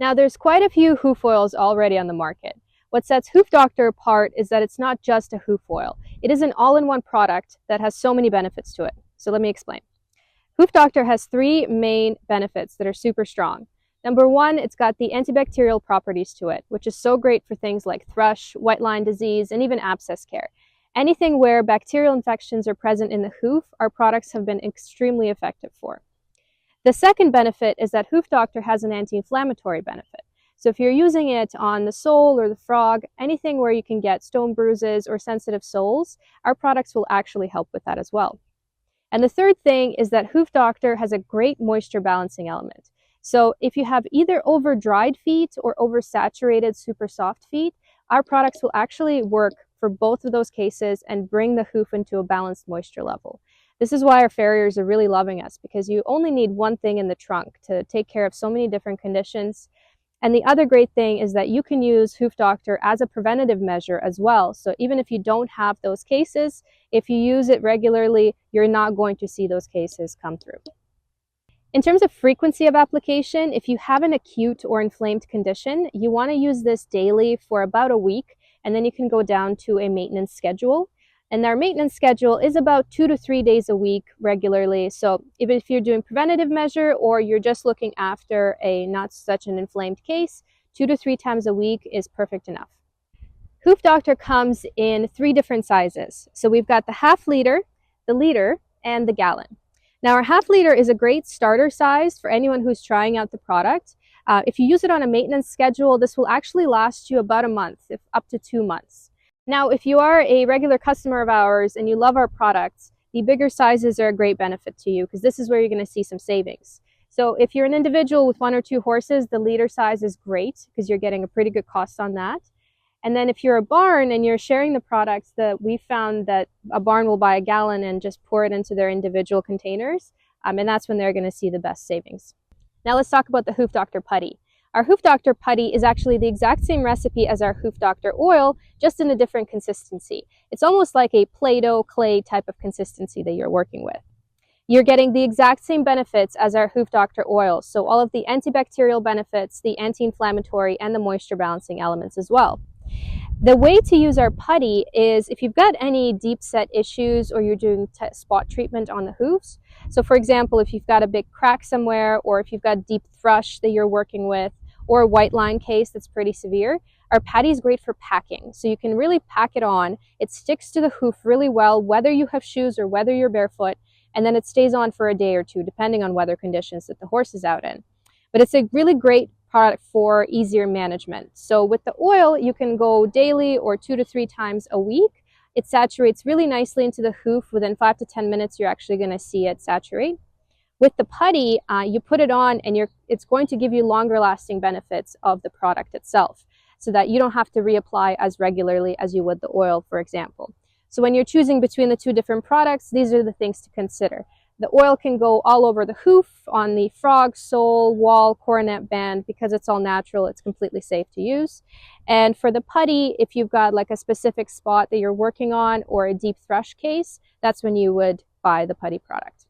Now, there's quite a few hoof oils already on the market. What sets Hoof Doctor apart is that it's not just a hoof oil. It is an all-in-one product that has so many benefits to it. So let me explain. Hoof Doctor has three main benefits that are super strong. Number one, it's got the antibacterial properties to it, which is so great for things like thrush, white line disease, and even abscess care. Anything where bacterial infections are present in the hoof, our products have been extremely effective for. The second benefit is that Hoof Doctor has an anti-inflammatory benefit. So if you're using it on the sole or the frog, anything where you can get stone bruises or sensitive soles, our products will actually help with that as well. And the third thing is that Hoof Doctor has a great moisture balancing element. So if you have either over-dried feet or oversaturated super soft feet, our products will actually work for both of those cases and bring the hoof into a balanced moisture level. This is why our farriers are really loving us, because you only need one thing in the trunk to take care of so many different conditions. And the other great thing is that you can use Hoof Doctor as a preventative measure as well. So even if you don't have those cases, if you use it regularly, you're not going to see those cases come through. In terms of frequency of application, if you have an acute or inflamed condition, you want to use this daily for about a week, and then you can go down to a maintenance schedule. And our maintenance schedule is about 2 to 3 days a week regularly. So even if you're doing preventative measure or you're just looking after a not such an inflamed case, 2 to 3 times a week is perfect enough. Hoof Doctor comes in 3 different sizes. So we've got the half liter, the liter, and the gallon. Now, our half liter is a great starter size for anyone who's trying out the product. If you use it on a maintenance schedule, this will actually last you about a month, if up to 2 months. Now, if you are a regular customer of ours and you love our products, the bigger sizes are a great benefit to you because this is where you're going to see some savings. So if you're an individual with 1 or 2 horses, the liter size is great because you're getting a pretty good cost on that. And then if you're a barn and you're sharing the products, we found that a barn will buy a gallon and just pour it into their individual containers. And that's when they're going to see the best savings. Now let's talk about the Hoof Doctor Putty. Our Hoof Doctor Putty is actually the exact same recipe as our Hoof Doctor oil, just in a different consistency. It's almost like a Play-Doh clay type of consistency that you're working with. You're getting the exact same benefits as our Hoof Doctor oil. So all of the antibacterial benefits, the anti-inflammatory, and the moisture balancing elements as well. The way to use our putty is if you've got any deep set issues or you're doing spot treatment on the hoofs. So for example, if you've got a big crack somewhere or if you've got deep thrush that you're working with or a white line case that's pretty severe, our putty is great for packing. So you can really pack it on. It sticks to the hoof really well, whether you have shoes or whether you're barefoot, and then it stays on for a day or two, depending on weather conditions that the horse is out in. But it's a really great product for easier management. So with the oil, you can go daily or 2 to 3 times a week. It saturates really nicely into the hoof. Within 5 to 10 minutes, you're actually going to see it saturate. With the putty, you put it on and it's going to give you longer lasting benefits of the product itself so that you don't have to reapply as regularly as you would the oil, for example. So when you're choosing between the 2 different products, these are the things to consider. The oil can go all over the hoof, on the frog, sole, wall, coronet band. Because it's all natural, it's completely safe to use. And for the putty, if you've got like a specific spot that you're working on or a deep thrush case, that's when you would buy the putty product.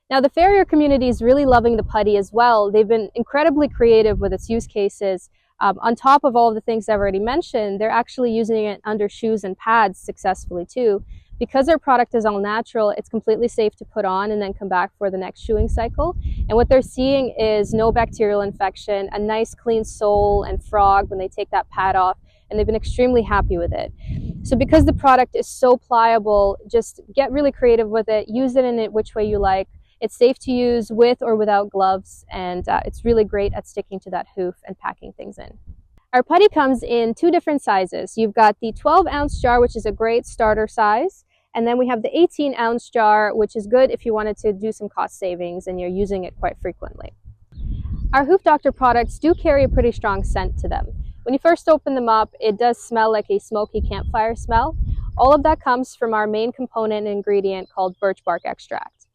Now, the farrier community is really loving the putty as well. They've been incredibly creative with its use cases. On top of all of the things I've already mentioned, they're actually using it under shoes and pads successfully too. Because our product is all natural, it's completely safe to put on and then come back for the next shoeing cycle. And what they're seeing is no bacterial infection, a nice clean sole and frog when they take that pad off, and they've been extremely happy with it. So because the product is so pliable, just get really creative with it, use it in it which way you like. It's safe to use with or without gloves, and it's really great at sticking to that hoof and packing things in. Our putty comes in 2 different sizes. You've got the 12-ounce jar, which is a great starter size. And then we have the 18-ounce jar, which is good if you wanted to do some cost savings and you're using it quite frequently. Our Hoof Doctor products do carry a pretty strong scent to them. When you first open them up, it does smell like a smoky campfire smell. All of that comes from our main component ingredient called birch bark extract.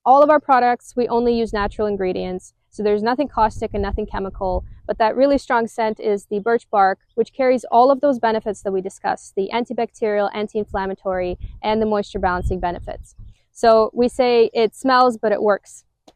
All of our products, we only use natural ingredients, so there's nothing caustic and nothing chemical, but that really strong scent is the birch bark, which carries all of those benefits that we discussed, the antibacterial, anti-inflammatory, and the moisture balancing benefits. So we say it smells, but it works.